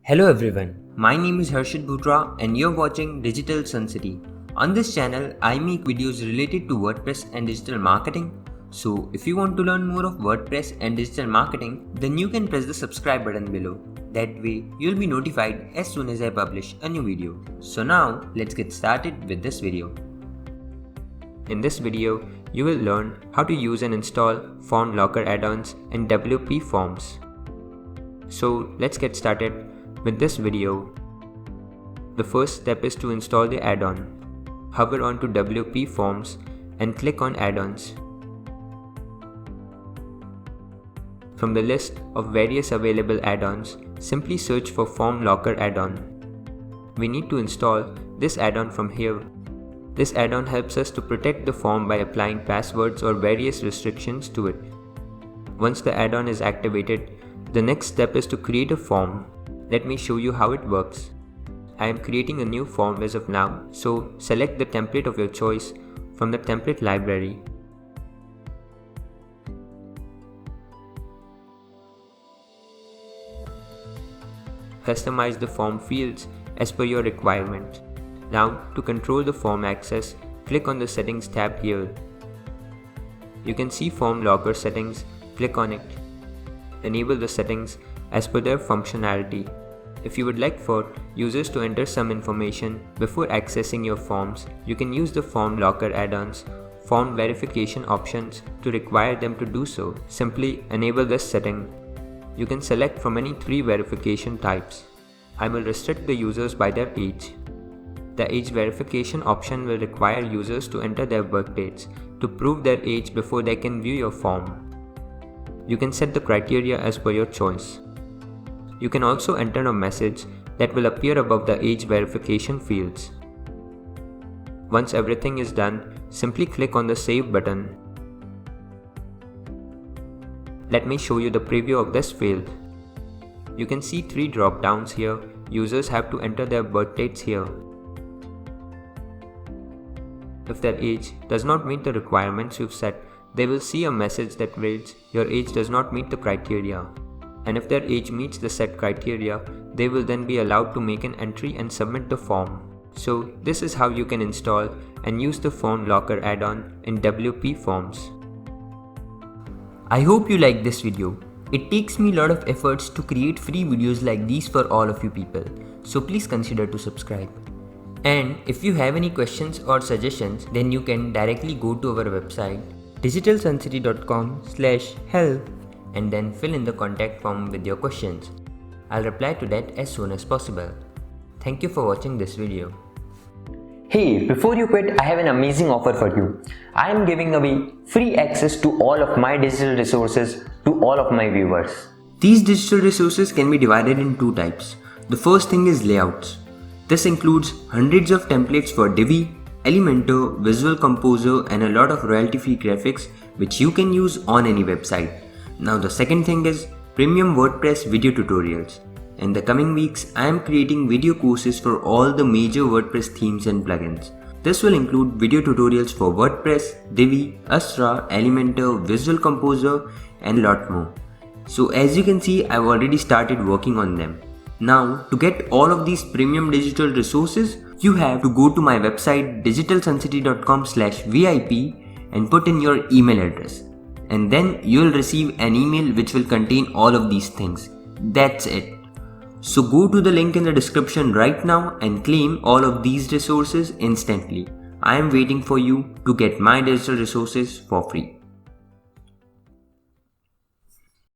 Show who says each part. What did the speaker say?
Speaker 1: Hello everyone, my name is Harshit Bhutra and you're watching Digital Sun City. On this channel, I make videos related to WordPress and digital marketing. So if you want to learn more of WordPress and digital marketing, then you can press the subscribe button below. That way, you'll be notified as soon as I publish a new video. So now, let's get started with this video. In this video, you will learn how to use and install Form Locker add-ons in WPForms. So let's get started with this video. The first step is to install the add-on. Hover onto WPForms and click on add-ons. From the list of various available add-ons, simply search for Form Locker Addon. We need to install this add-on from here. This add-on helps us to protect the form by applying passwords or various restrictions to it. Once the add-on is activated, the next step is to create a form. Let me show you how it works. I am creating a new form as of now, so select the template of your choice from the template library. Customize the form fields as per your requirement. Now, to control the form access, click on the Settings tab here. You can see Form Locker settings, click on it. Enable the settings as per their functionality. If you would like for users to enter some information before accessing your forms, you can use the Form Locker add-ons form verification options to require them to do so. Simply enable this setting. You can select from any 3 verification types. I will restrict the users by their age. The age verification option will require users to enter their birth dates to prove their age before they can view your form. You can set the criteria as per your choice. You can also enter a message that will appear above the age verification fields. Once everything is done, simply click on the Save button. Let me show you the preview of this field. You can see 3 drop-downs here. Users have to enter their birth dates here. If their age does not meet the requirements you've set, they will see a message that reads, "Your age does not meet the criteria." And if their age meets the set criteria, they will then be allowed to make an entry and submit the form. So this is how you can install and use the Form Locker add-on in WPForms. I hope you like this video. It takes me a lot of efforts to create free videos like these for all of you people. So please consider to subscribe. And if you have any questions or suggestions, then you can directly go to our website digitalsuncity.com/help and then fill in the contact form with your questions. I'll reply to that as soon as possible. Thank you for watching this video.
Speaker 2: Hey, before you quit, I have an amazing offer for you. I am giving away free access to all of my digital resources to all of my viewers.
Speaker 1: These digital resources can be divided in 2 types. The first thing is layouts. This includes hundreds of templates for Divi, Elementor, Visual Composer and a lot of royalty-free graphics which you can use on any website. Now the second thing is premium WordPress video tutorials. In the coming weeks, I am creating video courses for all the major WordPress themes and plugins. This will include video tutorials for WordPress, Divi, Astra, Elementor, Visual Composer and lot more. So as you can see, I've already started working on them. Now to get all of these premium digital resources, you have to go to my website digitalsuncity.com/VIP and put in your email address. And then you'll receive an email which will contain all of these things. That's it. So go to the link in the description right now and claim all of these resources instantly. I am waiting for you to get my digital resources for free.